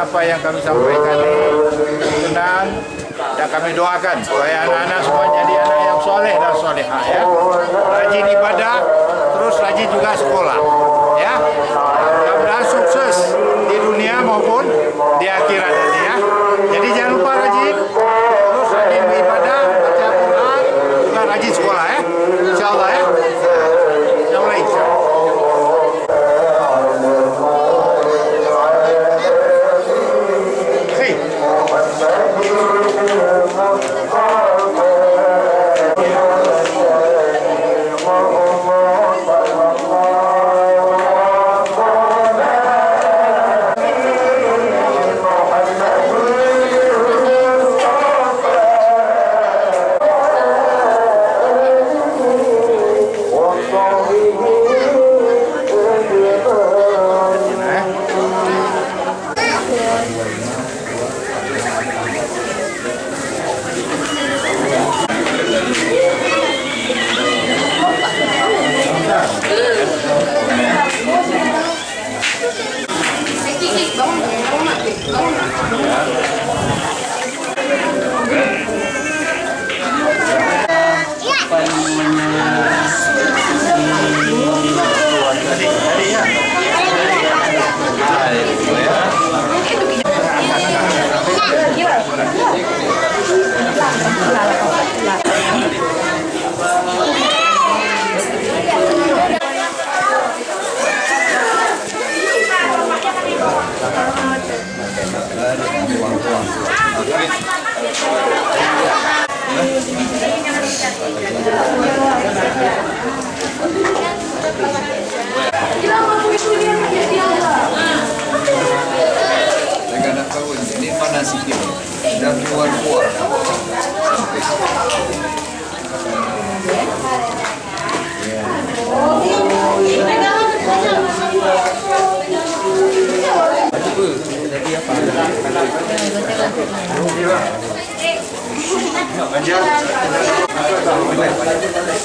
Apa yang kami sampaikan ini tenang dan kami doakan supaya anak-anak semua jadi anak yang soleh dan solehah, ya. Rajin ibadah, terus rajin juga sekolah, ya. Mudah-mudahan sukses di dunia maupun di akhirat nanti, ya. Jadi jangan lupa rajin, terus rajin beribadah, baca Quran, juga rajin sekolah, ya. Insyaallah, ya. Insyaallah, insyaallah. Ini panas sedikit dan keluar-keluar. Jadi apa?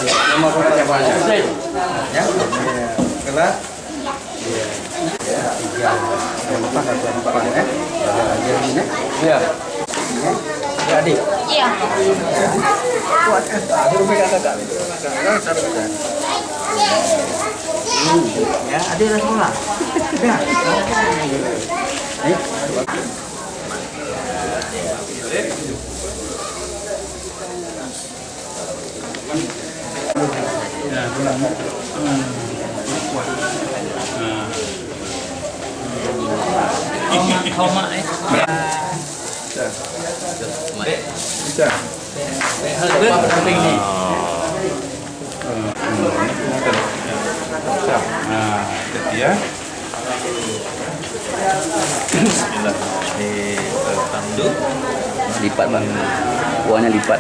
Nama korangnya banyak. Ya, kelas. Ya, 3, 4 atau 4 ya. Ada ini. Ya. Ya, Adik. Iya. Kuat kan? Aku pegang kakak. Ya, Adik dah sekolah. Ya. Homa Bisa. Hơn samping ni. Ya. Bismillah. Ini tanduk. Lipat bang. Kuahnya lipat.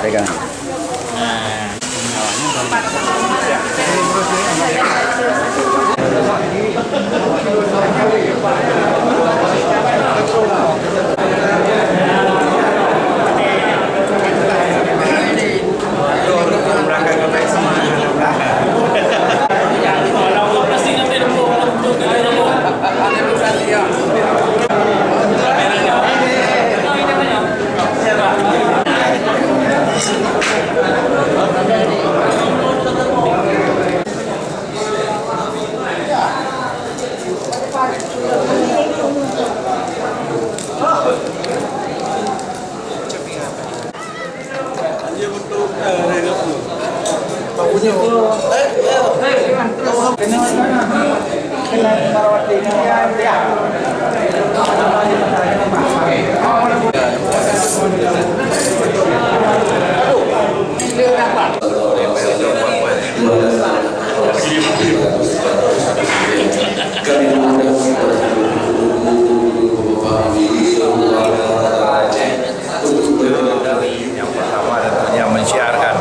Pegang. Kena Yang pertama tentunya mensiarkan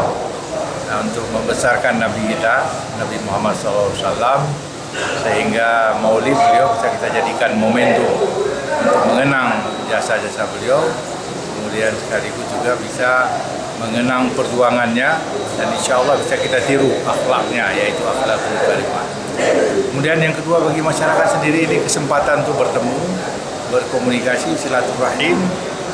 untuk membesarkan Nabi kita, Nabi Muhammad SAW, sehingga maulid beliau bisa kita jadikan momentum untuk mengenang jasa-jasa beliau, kemudian sekaligus juga bisa mengenang perjuangannya, dan insya Allah bisa kita tiru akhlaknya, yaitu akhlakul karimah. Kemudian yang kedua, bagi masyarakat sendiri ini kesempatan untuk bertemu, berkomunikasi, silaturahim,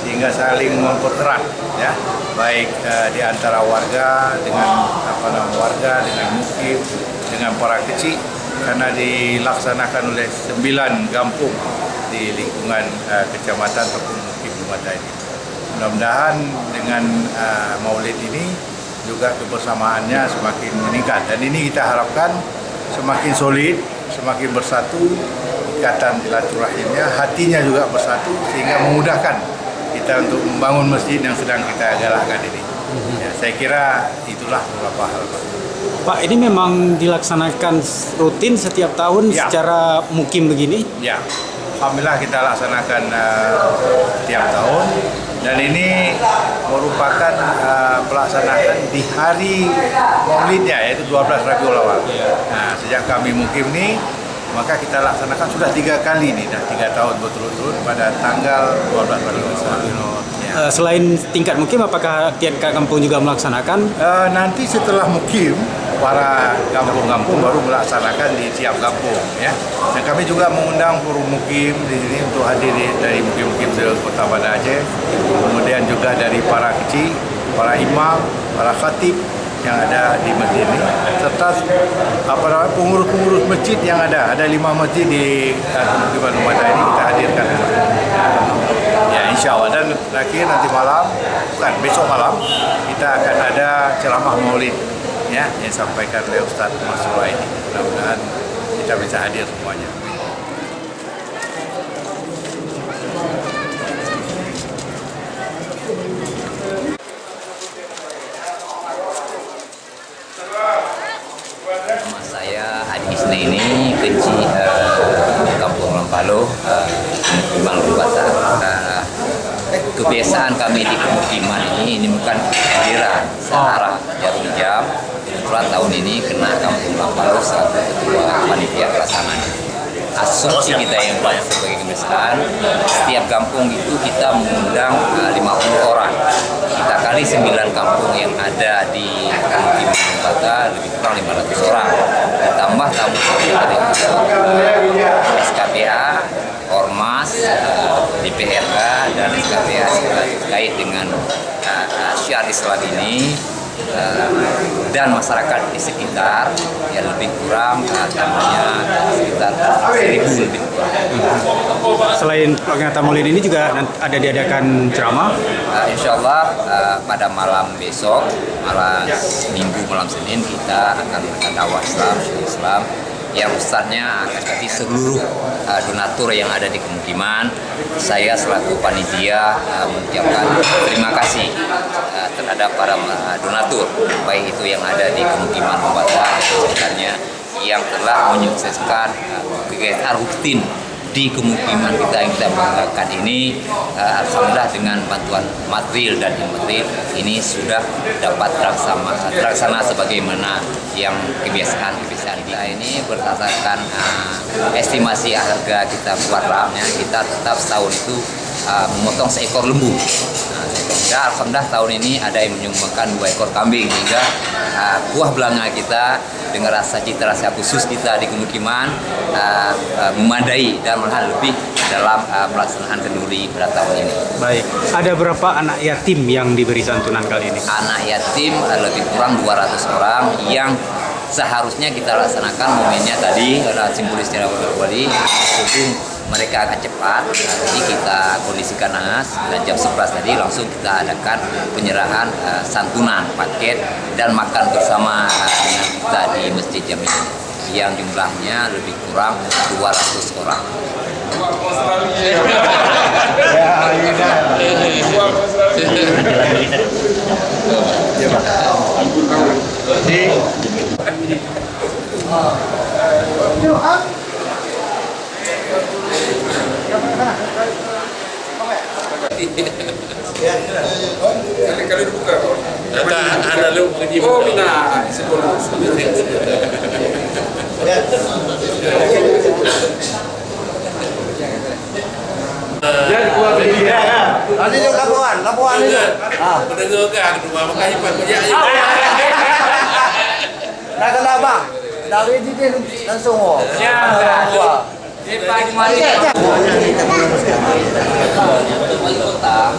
sehingga saling mempererat, ya, baik di antara warga dengan warga, dengan mukim, dengan para kecil, karena dilaksanakan oleh 9 kampung di lingkungan kecamatan ataupun mukim Lumada ini. Mudah-mudahan dengan maulid ini juga kebersamaannya semakin meningkat, dan ini kita harapkan semakin solid, semakin bersatu, ikatan silaturahimnya, hatinya juga bersatu, sehingga memudahkan kita untuk membangun masjid yang sedang kita galakkan ini. Ya, saya kira itulah beberapa hal. Pak, ini memang dilaksanakan rutin setiap tahun Ya. secara mukim begini? Ya, alhamdulillah kita laksanakan tiap tahun, dan ini merupakan pelaksanaan di hari maulidnya, yaitu 12 Rabiul Awal. Nah, sejak kami mukim ini, maka kita laksanakan sudah 3 kali nih, dah 3 tahun berturut-turut pada tanggal 12 Rabiul Awal. Ya. Selain tingkat mukim, apakah tingkat kampung juga melaksanakan? Nanti setelah mukim, para kampung-kampung baru melaksanakan di tiap kampung, ya. Dan kami juga mengundang forum mukim di sini untuk hadir dari mukim-mukim Kota Banda Aceh, kemudian juga dari para kecil, para imam, para khatib yang ada di masjid ini, serta pengurus-pengurus masjid yang ada 5 masjid di Pemukiman Lumada ini kita hadirkan. Ya, insya Allah. Dan terakhir nanti malam, bukan besok malam, kita akan ada ceramah maulid, ya, yang disampaikan oleh Ustadz Mansur ini. Mudah-mudahan kita bisa hadir semuanya. Nama saya Adi Isna ini kecil Kampung Lampalo, Pemukiman Lumbata. Kebiasaan kami di pemukiman ini bukan giliran searah jarum jam. Kebetulan tahun ini kena Kampung Lampalo selaku ketua panitia pelaksanaan. Asumsi kita yang banyak sebagai kebiasaan, setiap kampung itu kita mengundang 50 orang. Kita kali 9 kampung yang ada di pemukiman Lumbata, lebih kurang 500 orang. Ditambah tamu-tamu dari SKPA, Ormas, DPRK, dan SKPA terkait dengan syiar Islam ini, dan masyarakat di sekitar yang lebih kurang tamunya sekitar 1.000 lebih kurang. Selain pelaksanaan maulid ini juga ada diadakan ceramah? Insya Allah pada malam besok, malam Minggu, malam Senin, kita akan dakwah Islam yang besarnya akan jadi seluruh donatur yang ada di pemukiman. Saya selaku panitia mengucapkan terima kasih terhadap para donatur, baik itu yang ada di pemukiman Lumbata atau sekitarnya, yang telah menyukseskan kegiatan rutin di pemukiman kita yang kita banggakan ini. Alhamdulillah dengan bantuan material dan imaterial ini sudah dapat terlaksana sebagaimana yang kebiasaan ini. Berdasarkan estimasi harga kita keluarganya, kita tetap setahun itu memotong seekor lembu. Ya, alhamdulillah tahun ini ada yang menyumbangkan 2 ekor kambing, hingga buah belanga kita dengan cita rasa khusus kita di pemukiman memadai dan malah lebih dalam pelaksanaan kenduri pada tahun ini. Baik, ada berapa anak yatim yang diberi santunan kali ini? Anak yatim lebih kurang 200 orang yang seharusnya kita laksanakan momennya tadi simbolis secara kembali sebelum mereka akan cepat. Jadi kita kondisikan dan jam 11 tadi langsung kita adakan penyerahan santunan, paket, dan makan bersama dengan kita di Masjid Jami yang jumlahnya lebih kurang 200 orang. Ya, Yuda. Kali dibuka. Ada lu oh mina sekolah. Nanti itu laporan itu. Mendengarkan dua makanya Pak Kujak. Nak kena abang. Dari itu langsung. Ya. Di pagi mari. Wali kota.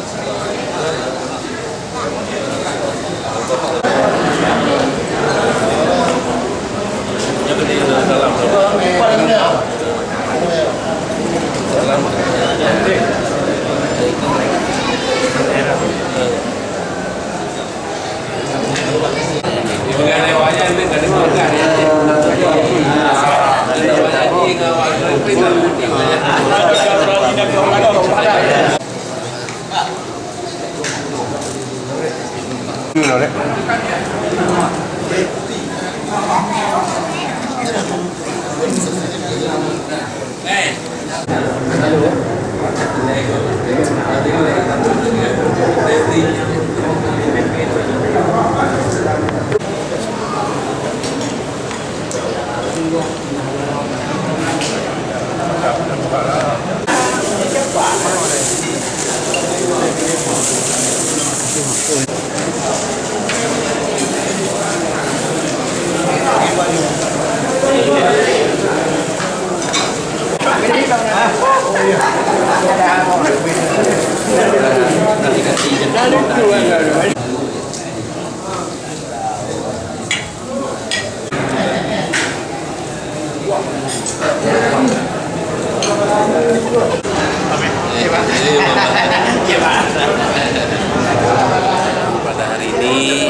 Pada hari ini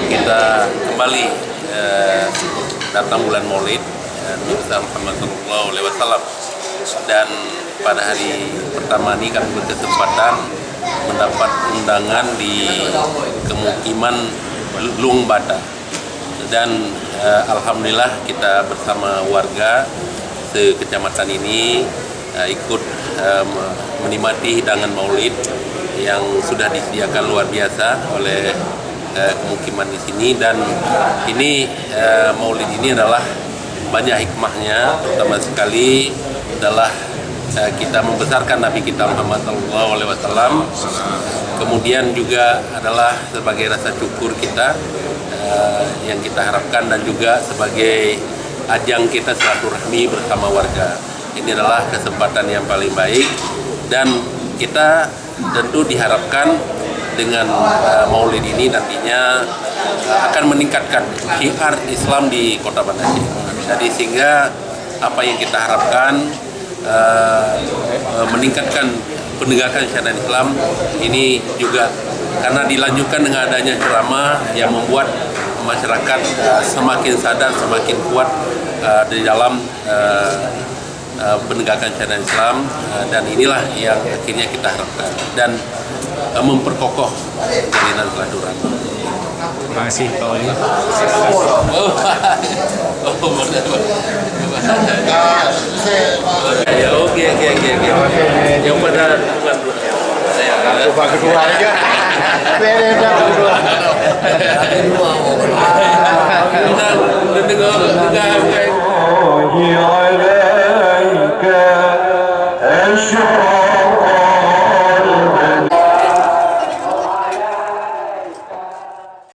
kita kembali datang bulan Maulid Nabi Muhammad SAW, dan pada hari pertama ini kami berkesempatan mendapat undangan di kemukiman Lung Bada, dan alhamdulillah kita bersama warga sekecamatan ini ikut menikmati hidangan Maulid yang sudah disediakan luar biasa oleh kemukiman di sini. Dan ini Maulid ini adalah banyak hikmahnya, pertama sekali adalah kita membesarkan Nabi kita Muhammad SAW, kemudian juga adalah sebagai rasa syukur kita yang kita harapkan, dan juga sebagai ajang kita silaturahmi bersama warga. Ini adalah kesempatan yang paling baik, dan kita tentu diharapkan dengan Maulid ini nantinya akan meningkatkan syiar Islam di Kota Banda Aceh. Jadi sehingga apa yang kita harapkan meningkatkan penegakan syariat Islam ini juga karena dilanjutkan dengan adanya ceramah yang membuat masyarakat semakin sadar, semakin kuat di dalam penegakan syariat Islam, dan inilah yang akhirnya kita harapkan, dan memperkokoh jalinan silaturahmi. Terima kasih Pak Wali. Oke. Yang pada Coba kedua aja. Beda kedua. Dengar